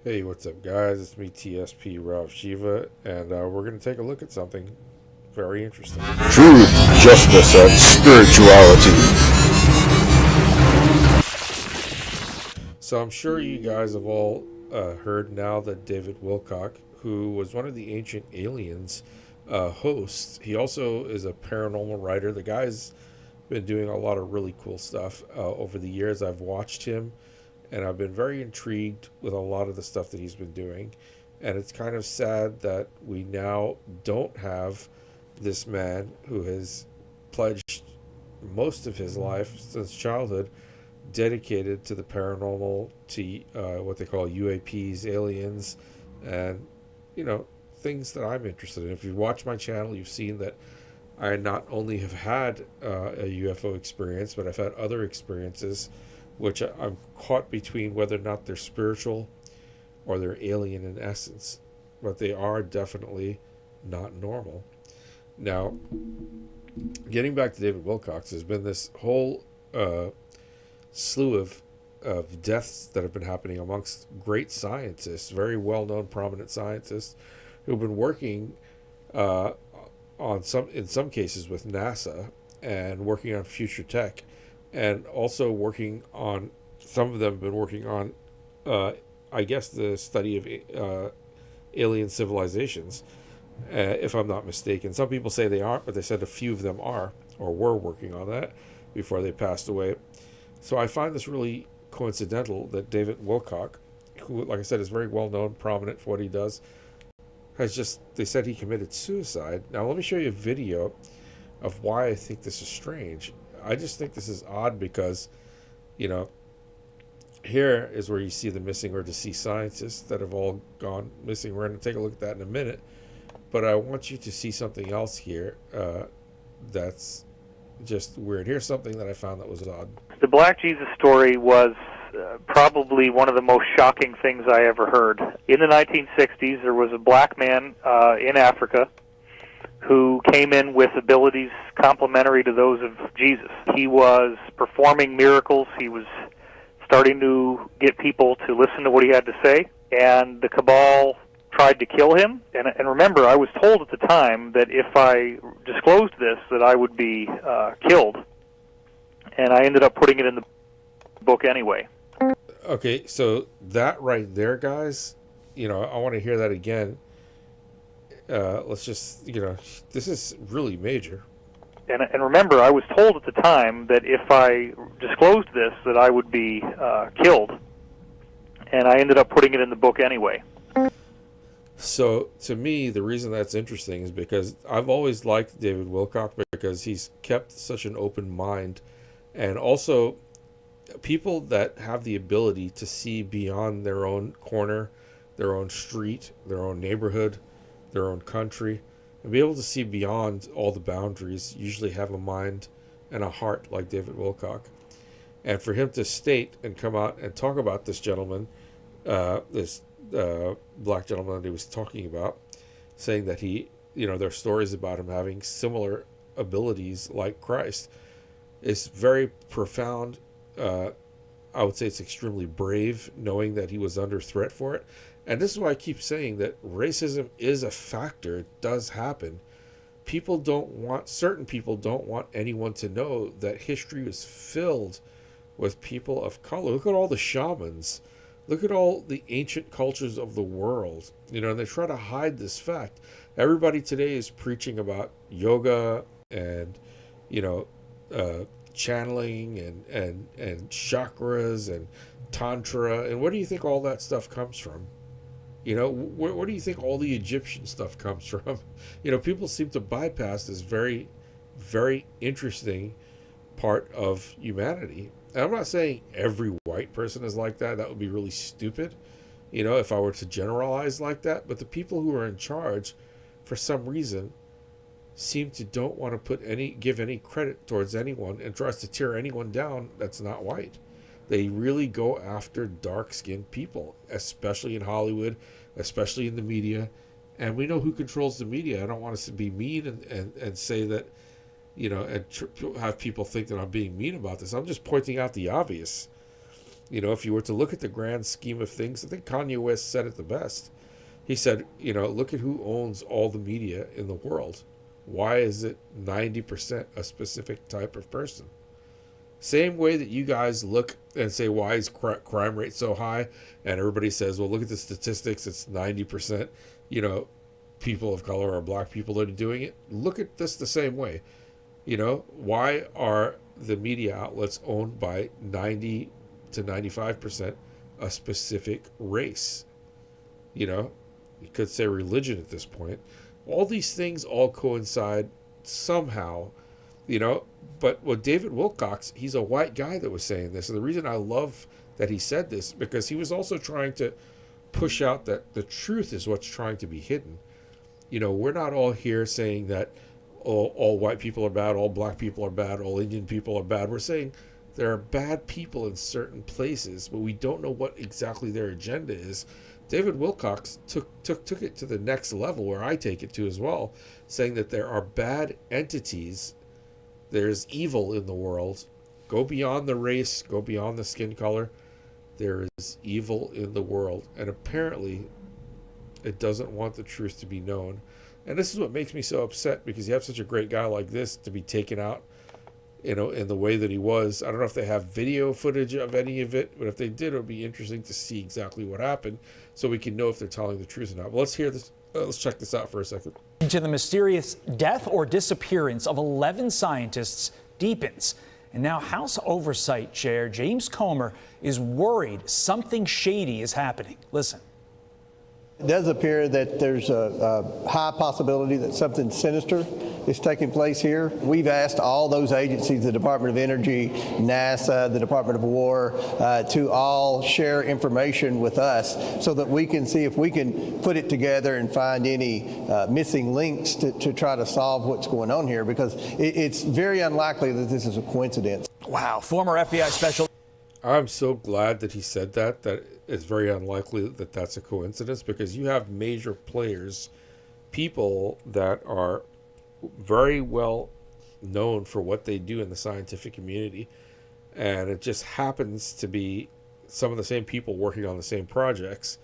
Hey, what's up, guys? It's me, TSPRavshiva, and we're going to take a look at something very interesting. Truth, justice, and spirituality. So, I'm sure you guys have all heard now that David Wilcock, who was one of the ancient aliens hosts, he also is a paranormal writer. The guy's been doing a lot of really cool stuff over the years. I've watched him, and I've been very intrigued with a lot of the stuff that he's been doing. And it's kind of sad that we now don't have this man who has pledged most of his life since childhood dedicated to the paranormal, to what they call UAPs, aliens, and, things that I'm interested in. If you watch my channel, you've seen that I not only have had a UFO experience, but I've had other experiences which I'm caught between whether or not they're spiritual or they're alien in essence. But they are definitely not normal. Now, getting back to David Wilcock, there's been this whole slew of deaths that have been happening amongst great scientists, very well-known, prominent scientists, who've been working in some cases with NASA and working on future tech, and also working on, some of them have been working on, I guess, the study of alien civilizations, if I'm not mistaken. Some people say they aren't, but they said a few of them are, or were working on that before they passed away. So I find this really coincidental that David Wilcock, who, like I said, is very well known, prominent for what he does, they said he committed suicide. Now let me show you a video of why I think this is strange. I just think this is odd because, here is where you see the missing or deceased scientists that have all gone missing. We're going to take a look at that in a minute. But I want you to see something else here that's just weird. Here's something that I found that was odd. The Black Jesus story was probably one of the most shocking things I ever heard. In the 1960s, there was a black man in Africa who came in with abilities complementary to those of Jesus. He was performing miracles. He was starting to get people to listen to what he had to say, and the cabal tried to kill him. And remember, I was told at the time that if I disclosed this, that I would be killed. And I ended up putting it in the book anyway. Okay, so that right there, guys, I want to hear that again. Let's just, this is really major. And remember, I was told at the time that if I disclosed this, that I would be killed. And I ended up putting it in the book anyway. So, to me, the reason that's interesting is because I've always liked David Wilcock because he's kept such an open mind. And also, people that have the ability to see beyond their own corner, their own street, their own neighborhood, their own country, and be able to see beyond all the boundaries, usually have a mind and a heart like David Wilcock. And for him to state and come out and talk about this gentleman, this black gentleman that he was talking about, saying that there are stories about him having similar abilities like Christ, is very profound. I would say it's extremely brave, knowing that he was under threat for it. And this is why I keep saying that racism is a factor. It does happen. Certain people don't want anyone to know that history was filled with people of color. Look at all the shamans. Look at all the ancient cultures of the world. And they try to hide this fact. Everybody today is preaching about yoga and, channeling and chakras and tantra. And where do you think all that stuff comes from? Where do you think all the Egyptian stuff comes from? People seem to bypass this very, very interesting part of humanity. And I'm not saying every white person is like that. That would be really stupid, if I were to generalize like that. But the people who are in charge, for some reason, seem to don't want to give any credit towards anyone and tries to tear anyone down that's not white. They really go after dark-skinned people, especially in Hollywood, especially in the media. And we know who controls the media. I don't want us to be mean and say that, and have people think that I'm being mean about this. I'm just pointing out the obvious. If you were to look at the grand scheme of things, I think Kanye West said it the best. He said, look at who owns all the media in the world. Why is it 90% a specific type of person? Same way that you guys look and say, why is crime rate so high? And everybody says, well, look at the statistics. It's 90%, people of color or black people that are doing it. Look at this the same way. Why are the media outlets owned by 90 to 95% a specific race? You could say religion at this point. All these things all coincide somehow, But what David Wilcock, he's a white guy that was saying this. And the reason I love that he said this, because he was also trying to push out that the truth is what's trying to be hidden. We're not all here saying that all white people are bad, all black people are bad, all Indian people are bad. We're saying there are bad people in certain places, but we don't know what exactly their agenda is. David Wilcock took it to the next level, where I take it to as well, saying that there are bad entities. There's evil in the world. Go beyond the race, go beyond the skin color. There is evil in the world. And apparently, it doesn't want the truth to be known. And this is what makes me so upset, because you have such a great guy like this to be taken out, in the way that he was. I don't know if they have video footage of any of it, but if they did, it would be interesting to see exactly what happened so we can know if they're telling the truth or not. But let's hear this. Let's check this out for a second. To the mysterious death or disappearance of 11 scientists deepens. And now House Oversight Chair James Comer is worried something shady is happening. Listen. It does appear that there's a high possibility that something sinister is taking place here. We've asked all those agencies, the Department of Energy, NASA, the Department of War, to all share information with us so that we can see if we can put it together and find any missing links to try to solve what's going on here, because it's very unlikely that this is a coincidence. Wow. Former FBI special. I'm so glad that he said that it's very unlikely that that's a coincidence, because you have major players, people that are very well known for what they do in the scientific community, and it just happens to be some of the same people working on the same projects.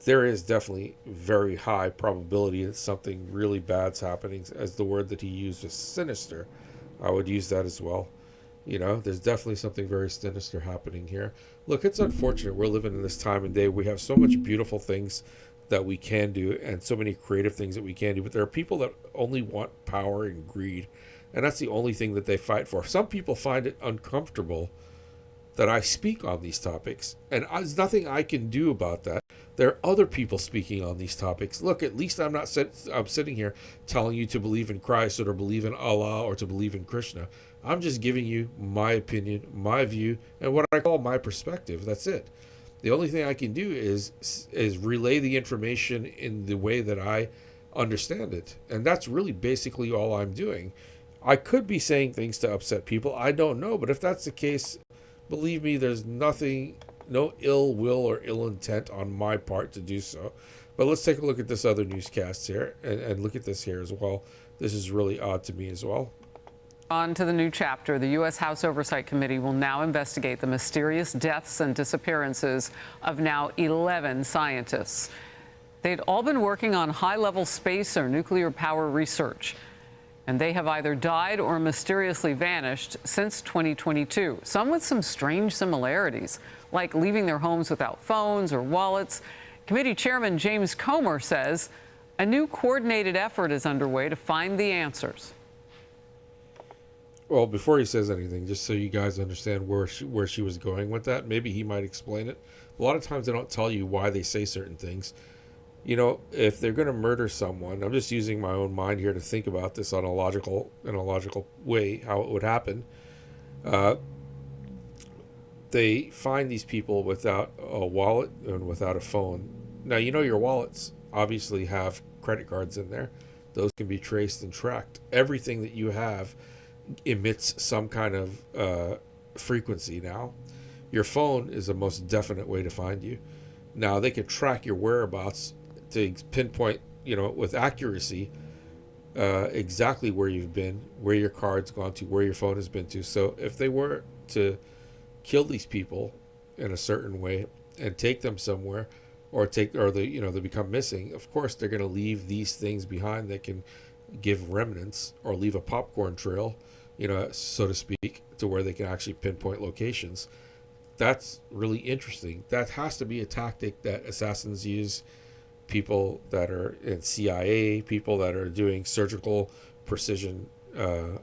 There is definitely very high probability that something really bad's happening, as the word that he used was sinister. I would use that as well. There's definitely something very sinister happening here. Look, it's unfortunate we're living in this time and day. We have so much beautiful things that we can do and so many creative things that we can do, but there are people that only want power and greed, and that's the only thing that they fight for. Some people find it uncomfortable that I speak on these topics, and there's nothing I can do about that. There are other people speaking on these topics. Look, at least I'm sitting here telling you to believe in Christ or to believe in Allah or to believe in Krishna. I'm just giving you my opinion, my view, and what I call my perspective. That's it. The only thing I can do is relay the information in the way that I understand it. And that's really basically all I'm doing. I could be saying things to upset people. I don't know. But if that's the case, believe me, there's no ill will or ill intent on my part to do so. But let's take a look at this other newscast here and look at this here as well. This is really odd to me as well. On to the new chapter. The U.S. House Oversight Committee will now investigate the mysterious deaths and disappearances of now 11 scientists. They'd all been working on high-level space or nuclear power research, and they have either died or mysteriously vanished since 2022, some with some strange similarities, like leaving their homes without phones or wallets. Committee Chairman James Comer says a new coordinated effort is underway to find the answers. Well, before he says anything, just so you guys understand where she was going with that, maybe he might explain it. A lot of times they don't tell you why they say certain things. If they're going to murder someone, I'm just using my own mind here to think about this in a logical way, how it would happen. They find these people without a wallet and without a phone. Now, your wallets obviously have credit cards in there. Those can be traced and tracked. Everything that you have emits some kind of frequency now. Your phone is the most definite way to find you. Now, they can track your whereabouts to pinpoint, with accuracy, exactly where you've been, where your card's gone to, where your phone has been to. So if they were to kill these people, in a certain way and take them somewhere, or they become missing, of course they're going to leave these things behind that can give remnants, or leave a popcorn trail, so to speak, to where they can actually pinpoint locations. That's really interesting. That has to be a tactic that assassins use. People that are in CIA, people that are doing surgical precision, I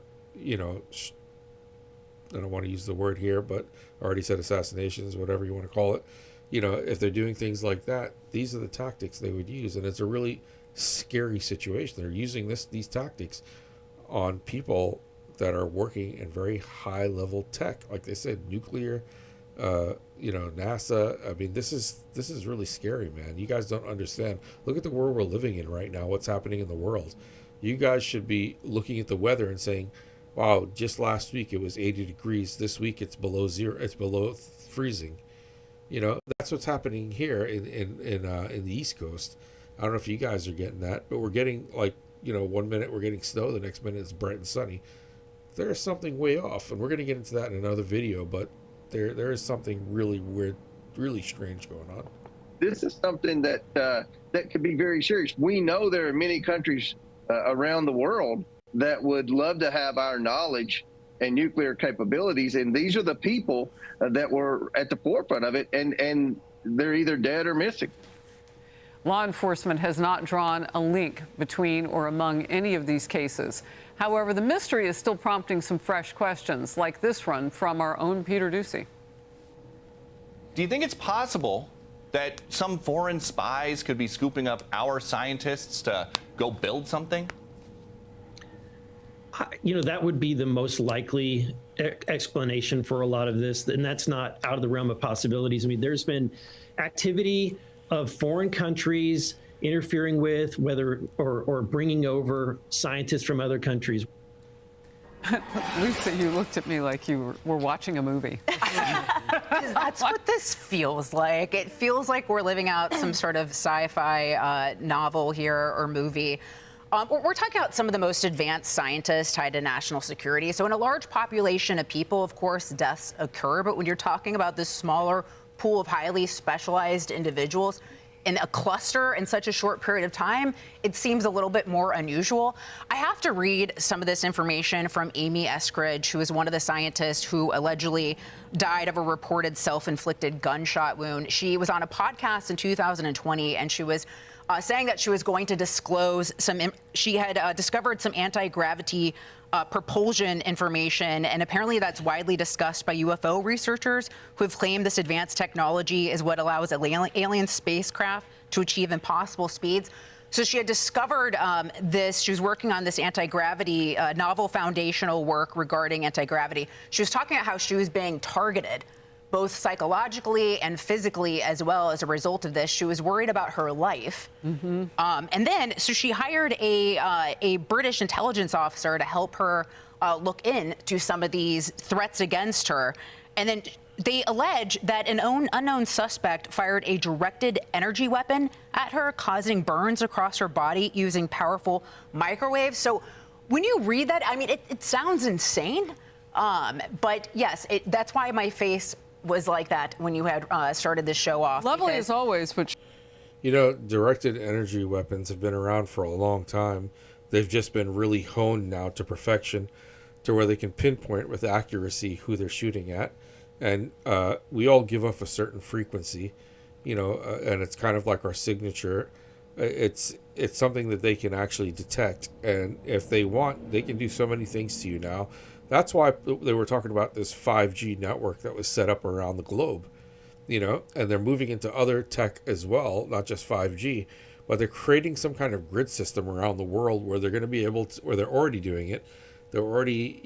don't want to use the word here, but I already said assassinations, whatever you want to call it. If they're doing things like that, these are the tactics they would use. And it's a really scary situation. They're using these tactics on people that are working in very high level tech. Like they said, nuclear, NASA. I mean, this is really scary, man. You guys don't understand. Look at the world we're living in right now, what's happening in the world. You guys should be looking at the weather and saying, wow, just last week it was 80 degrees. This week it's below zero. It's below freezing. That's what's happening here in the East Coast. I don't know if you guys are getting that, but we're getting 1 minute we're getting snow, the next minute it's bright and sunny. There's something way off, and we're going to get into that in another video, but there is something really weird, really strange going on. This is something that could be very serious. We know there are many countries around the world that would love to have our knowledge and nuclear capabilities, and these are the people that were at the forefront of it, and they're either dead or missing. Law enforcement has not drawn a link between or among any of these cases. However, the mystery is still prompting some fresh questions, like this one from our own Peter Ducey. Do you think it's possible that some foreign spies could be scooping up our scientists to go build something? That would be the most likely explanation for a lot of this, and that's not out of the realm of possibilities. I mean, there's been activity of foreign countries interfering with or bringing over scientists from other countries. Lisa, you looked at me like you were watching a movie. That's what this feels like. It feels like we're living out some sort of sci-fi novel here or movie. We're talking about some of the most advanced scientists tied to national security. So in a large population of people, of course, deaths occur. But when you're talking about this smaller pool of highly specialized individuals in a cluster in such a short period of time, it seems a little bit more unusual. I have to read some of this information from Amy Eskridge, who is one of the scientists who allegedly died of a reported self-inflicted gunshot wound. She was on a podcast in 2020, and she was saying that she was going to disclose she had discovered some anti-gravity propulsion information, and apparently that's widely discussed by UFO researchers who have claimed this advanced technology is what allows alien spacecraft to achieve impossible speeds. So she had discovered this. She was working on this anti-gravity, novel foundational work regarding anti-gravity. She was talking about how she was being targeted both psychologically and physically as well as a result of this. She was worried about her life. And then, so she hired a British intelligence officer to help her look into some of these threats against her. And then they allege that an unknown suspect fired a directed energy weapon at her, causing burns across her body using powerful microwaves. So when you read that, I mean, it sounds insane. But yes, that's why my face was like that when you had started this show off. Lovely as always, but directed energy weapons have been around for a long time. They've just been really honed now to perfection, to where they can pinpoint with accuracy who they're shooting at. And we all give off a certain frequency, and it's kind of like our signature. It's something that they can actually detect, and if they want, they can do so many things to you now. That's why they were talking about this 5G network that was set up around the globe, and they're moving into other tech as well, not just 5G, but they're creating some kind of grid system around the world where they're going to be able to, or they're already doing it. They're already,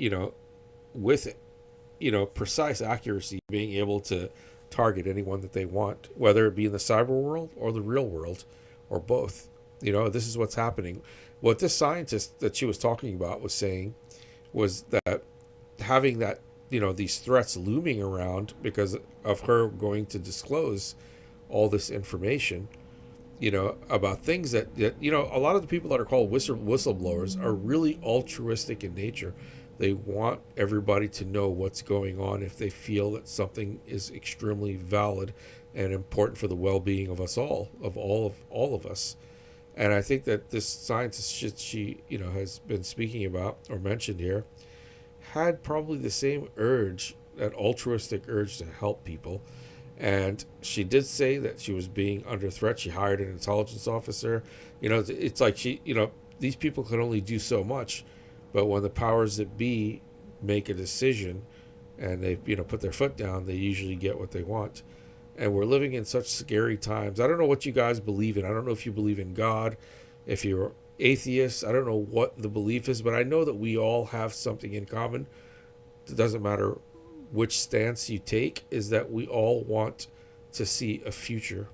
with, precise accuracy, being able to target anyone that they want, whether it be in the cyber world or the real world or both. This is what's happening. What this scientist that she was talking about was saying was that having that, these threats looming around because of her going to disclose all this information, about things that a lot of the people that are called whistleblowers are really altruistic in nature. They want everybody to know what's going on if they feel that something is extremely valid and important for the well-being of us all of us. And I think that this scientist she has been speaking about or mentioned here had probably the same urge, that altruistic urge to help people. And she did say that she was being under threat. She hired an intelligence officer. It's like these people can only do so much, but when the powers that be make a decision and they put their foot down, they usually get what they want. And we're living in such scary times. I don't know what you guys believe in. I don't know if you believe in God, if you're atheists. I don't know what the belief is, but I know that we all have something in common. It doesn't matter which stance you take, is that we all want to see a future.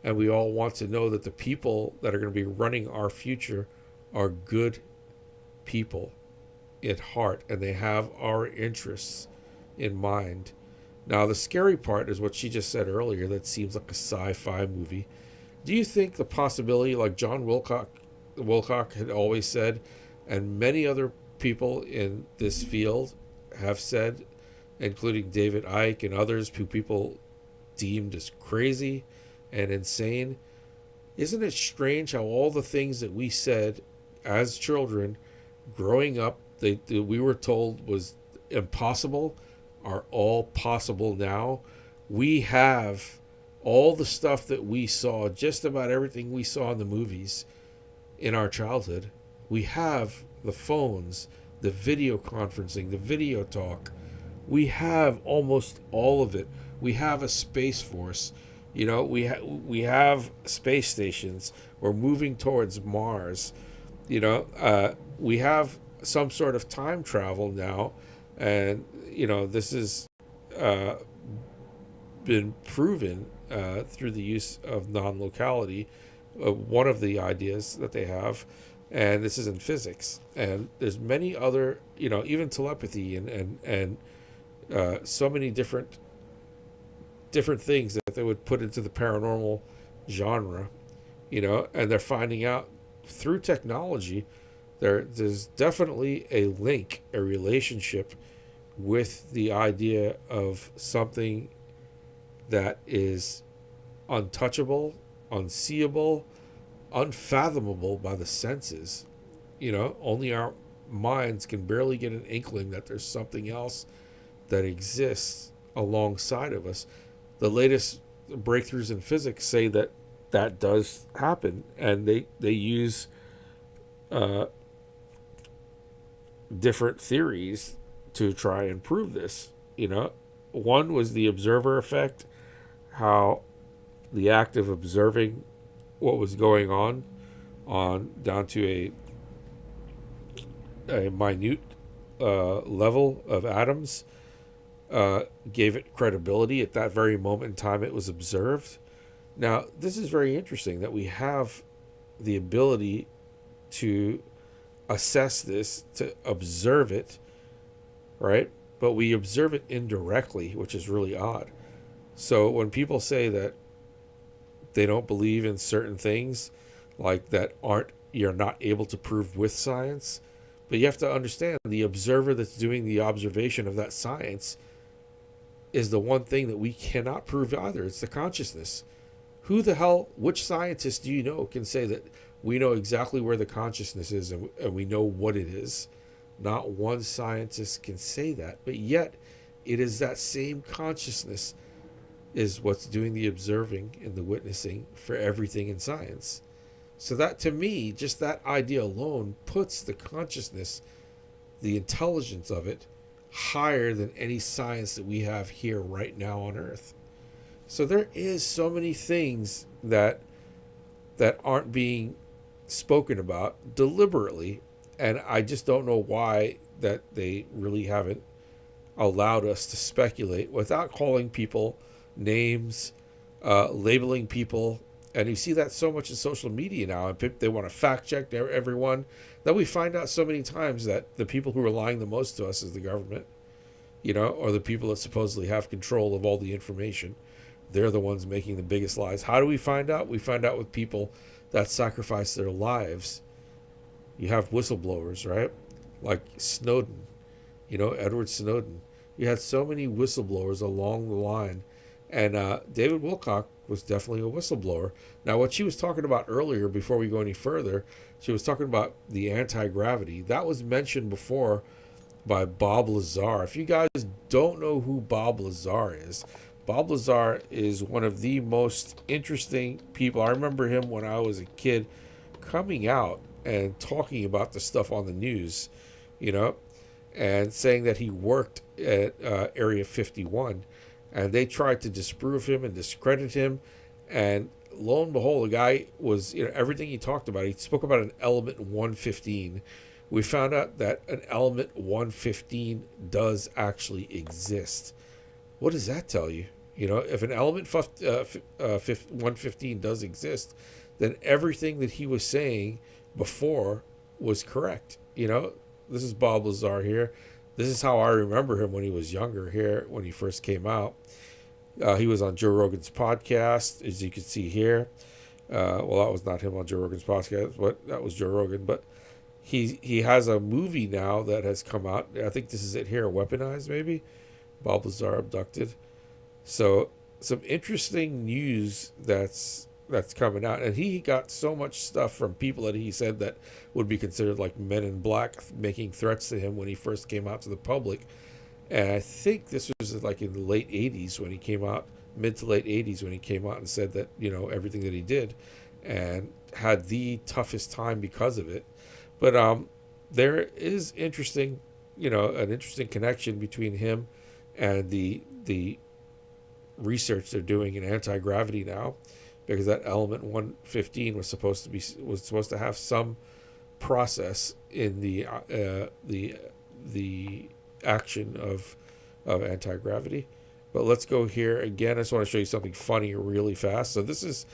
And we all want to know that the people that are going to be running our future are good people at heart, and they have our interests in mind. Now, the scary part is what she just said earlier, that seems like a sci-fi movie. Do you think the possibility, like John Wilcock had always said, and many other people in this field have said, including David Icke and others who people deemed as crazy and insane, isn't it strange how all the things that we said as children growing up, we were told was impossible, are all possible now? We have all the stuff that we saw, just about everything we saw in the movies in our childhood. We have the phones, the video conferencing, the video talk. We have almost all of it. We have a space force. We have space stations. We're moving towards Mars. We have some sort of time travel now, and this has been proven through the use of non-locality, one of the ideas that they have, and this is in physics. And there's many other, even telepathy and so many different things that they would put into the paranormal genre, and they're finding out through technology there's definitely a link, a relationship with the idea of something that is untouchable, unseeable, unfathomable by the senses. Only our minds can barely get an inkling that there's something else that exists alongside of us. The latest breakthroughs in physics say that does happen, and they use different theories to try and prove this. One was the observer effect, how the act of observing what was going on down to a minute level of atoms gave it credibility at that very moment in time it was observed. Now, this is very interesting that we have the ability to assess this, to observe it, right? But we observe it indirectly, which is really odd. So when people say that they don't believe in certain things, like that you're not able to prove with science, but you have to understand the observer that's doing the observation of that science is the one thing that we cannot prove either. It's the consciousness. Which scientist do you know can say that we know exactly where the consciousness is and we know what it is? Not one scientist can say that, but yet it is that same consciousness is what's doing the observing and the witnessing for everything in science. So that, to me, just that idea alone puts the consciousness, the intelligence of it, higher than any science that we have here right now on Earth. So there is so many things that aren't being spoken about deliberately, and I just don't know why that they really haven't allowed us to speculate without calling people names, labeling people. And you see that so much in social media now, and they want to fact check everyone, that we find out so many times that the people who are lying the most to us is the government, or the people that supposedly have control of all the information. They're the ones making the biggest lies. How do we find out? We find out with people that sacrifice their lives. You have whistleblowers, right? Like Snowden. Edward Snowden. You had so many whistleblowers along the line, and David Wilcock was definitely a whistleblower. Now, what she was talking about earlier, before we go any further, she was talking about the anti-gravity. That was mentioned before by Bob Lazar. If you guys don't know who Bob Lazar is one of the most interesting people. I remember him when I was a kid coming out and talking about the stuff on the news, and saying that he worked at Area 51, and they tried to disprove him and discredit him. And lo and behold, the guy was, everything he talked about, he spoke about an element 115. We found out that an element 115 does actually exist. What does that tell you? If an element 115 does exist, then everything that he was saying before was correct. This is Bob Lazar here. This is how I remember him when he was younger here, when he first came out. He was on Joe Rogan's podcast, as you can see here. Well, that was not him on Joe Rogan's podcast, but that was Joe Rogan. But he has a movie now that has come out. I think this is it here, Weaponized, maybe. Bob Lazar abducted. So some interesting news that's coming out, and he got so much stuff from people that he said that would be considered like men in black, making threats to him when he first came out to the public. And I think this was like in the late 80s when he came out, mid to late 80s when he came out and said that, everything that he did, and had the toughest time because of it. But there is an interesting connection between him and the research they're doing in anti-gravity now, because that element 115 was supposed to have some process in the action of anti-gravity. But let's go here again. I just want to show you something funny really fast. So this is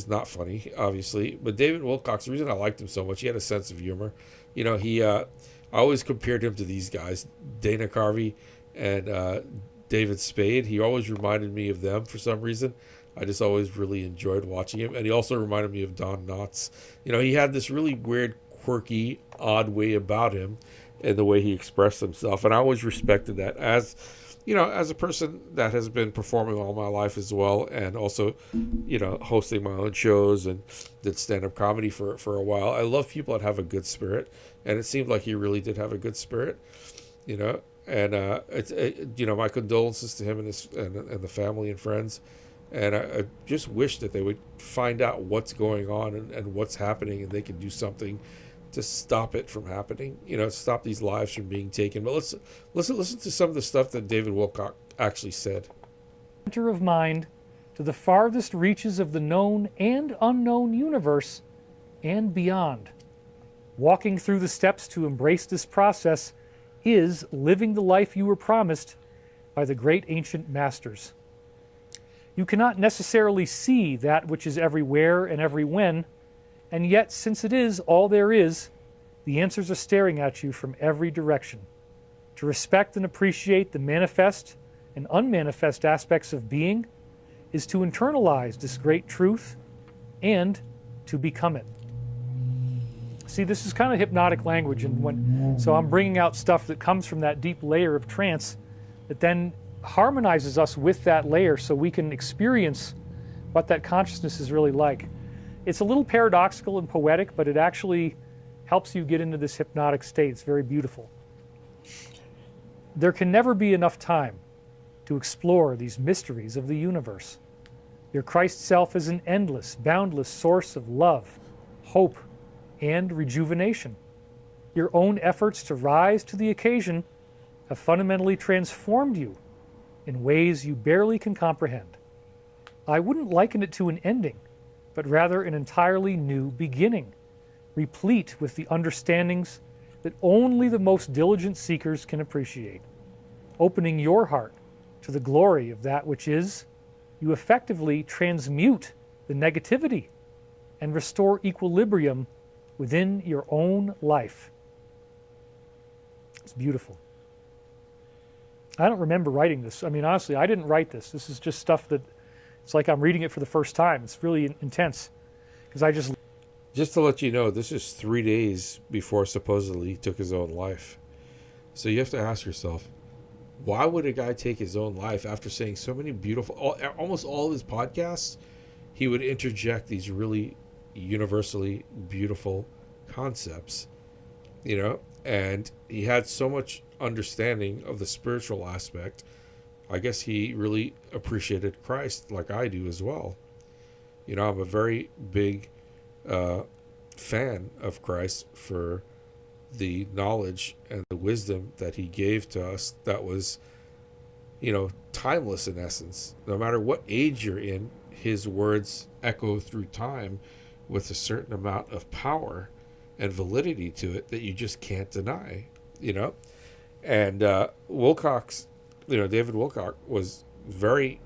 not funny, obviously, but David Wilcock, the reason I liked him so much, he had a sense of humor. I always compared him to these guys, Dana Carvey and David Spade. He always reminded me of them for some reason. I just always really enjoyed watching him. And he also reminded me of Don Knotts. He had this really weird, quirky, odd way about him and the way he expressed himself. And I always respected that as a person that has been performing all my life as well, and also, hosting my own shows and did stand-up comedy for a while. I love people that have a good spirit, and it seemed like he really did have a good spirit, and my condolences to him and the family and friends. And I just wish that they would find out what's going on and what's happening, and they can do something to stop it from happening, stop these lives from being taken. But let's listen to some of the stuff that David Wilcock actually said. Center of mind to the farthest reaches of the known and unknown universe and beyond. Walking through the steps to embrace this process is living the life you were promised by the great ancient masters. You cannot necessarily see that which is everywhere and every when, and yet, since it is all there is, the answers are staring at you from every direction. To respect and appreciate the manifest and unmanifest aspects of being is to internalize this great truth and to become it. See, this is kind of hypnotic language, and so I'm bringing out stuff that comes from that deep layer of trance that then harmonizes us with that layer so we can experience what that consciousness is really like. It's a little paradoxical and poetic, but it actually helps you get into this hypnotic state. It's very beautiful. There can never be enough time to explore these mysteries of the universe. Your Christ self is an endless, boundless source of love, hope, and rejuvenation. Your own efforts to rise to the occasion have fundamentally transformed you in ways you barely can comprehend. I wouldn't liken it to an ending, but rather an entirely new beginning, replete with the understandings that only the most diligent seekers can appreciate. Opening your heart to the glory of that which is, you effectively transmute the negativity and restore equilibrium within your own life. It's beautiful. I don't remember writing this. I mean, honestly, I didn't write this. This is just stuff that, it's like I'm reading it for the first time. It's really intense because I just... Just to let you know, this is 3 days before supposedly he took his own life. So you have to ask yourself, why would a guy take his own life after saying so many beautiful, almost all of his podcasts, he would interject these really universally beautiful concepts, you know? And he had so much understanding of the spiritual aspect. I guess he really appreciated Christ like I do as well. You know, I'm a very big fan of Christ for the knowledge and the wisdom that he gave to us that was, you know, timeless in essence. No matter what age you're in, his words echo through time with a certain amount of power and validity to it that you just can't deny, you know? And Wilcock's, you know, David Wilcock was very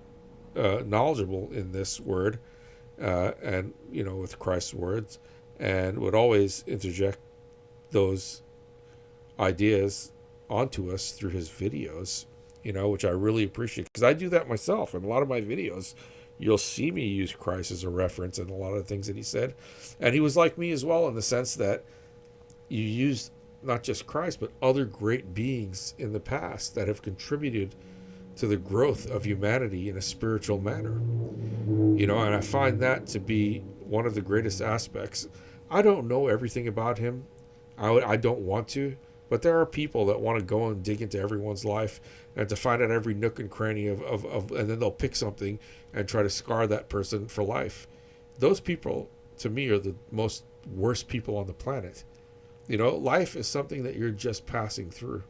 knowledgeable in this word and, you know, with Christ's words, and would always interject those ideas onto us through his videos, you know, which I really appreciate, because I do that myself. In a lot of my videos, you'll see me use Christ as a reference in a lot of the things that he said. And he was like me as well, in the sense that you used not just Christ, but other great beings in the past that have contributed to the growth of humanity in a spiritual manner. You know, and I find that to be one of the greatest aspects. I don't know everything about him. I don't want to, but there are people that want to go and dig into everyone's life and to find out every nook and cranny of and then they'll pick something and try to scar that person for life. Those people, to me, are the most worst people on the planet. You know, life is something that you're just passing through.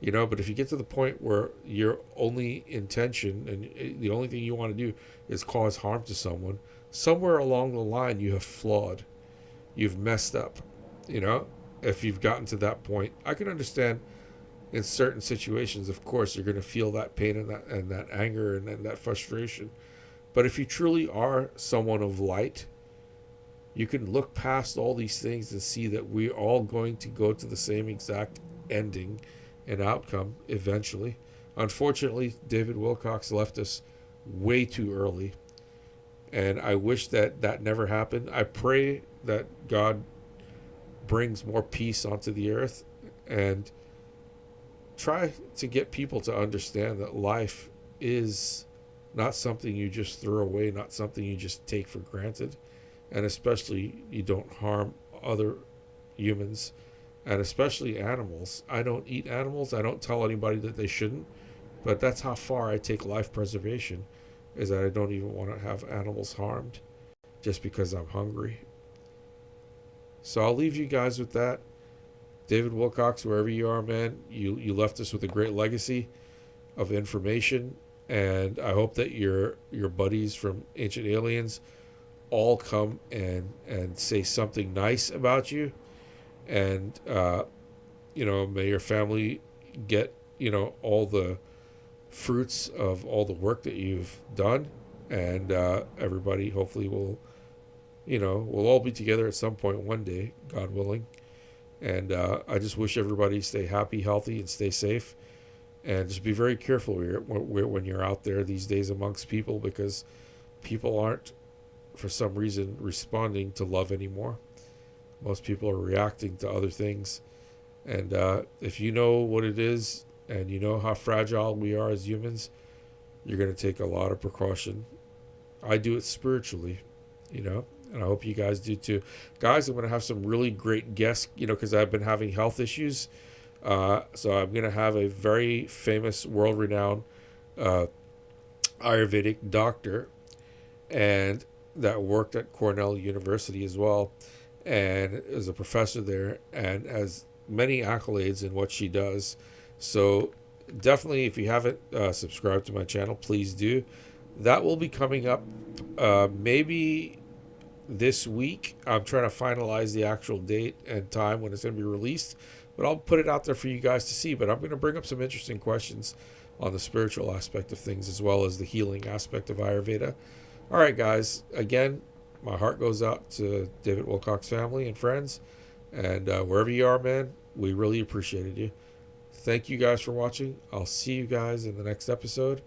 You know, but if you get to the point where your only intention and the only thing you want to do is cause harm to someone, somewhere along the line you have flawed. You've messed up. You know, if you've gotten to that point, I can understand in certain situations, of course, you're going to feel that pain and that anger and that frustration. But if you truly are someone of light, you can look past all these things and see that we're all going to go to the same exact ending and outcome eventually. Unfortunately, David Wilcock's left us way too early, and I wish that that never happened. I pray that God brings more peace onto the earth and try to get people to understand that life is not something you just throw away, not something you just take for granted, and especially you don't harm other humans, and especially animals. I don't eat animals. I don't tell anybody that they shouldn't, but that's how far I take life preservation, is that I don't even want to have animals harmed just because I'm hungry. So I'll leave you guys with that. David Wilcock, wherever you are, man, you left us with a great legacy of information, and I hope that your buddies from Ancient Aliens all come and say something nice about you, and you know, may your family get, you know, all the fruits of all the work that you've done, and everybody hopefully will, you know, we'll all be together at some point one day, God willing. And I just wish everybody stay happy, healthy, and stay safe, and just be very careful when you're out there these days amongst people, because people aren't, for some reason, responding to love anymore. Most people are reacting to other things. And if you know what it is, and you know how fragile we are as humans, you're going to take a lot of precaution. I do it spiritually, you know, and I hope you guys do too. Guys, I'm going to have some really great guests, you know, because I've been having health issues. So I'm going to have a very famous, world-renowned Ayurvedic doctor, and that worked at Cornell University as well, and is a professor there, and has many accolades in what she does. So definitely, if you haven't subscribed to my channel, please do. That will be coming up maybe this week. I'm trying to finalize the actual date and time when it's going to be released, but I'll put it out there for you guys to see. But I'm going to bring up some interesting questions on the spiritual aspect of things, as well as the healing aspect of Ayurveda. All right, guys, again, my heart goes out to David Wilcock's family and friends, and wherever you are, man, we really appreciated you. Thank you guys for watching. I'll see you guys in the next episode.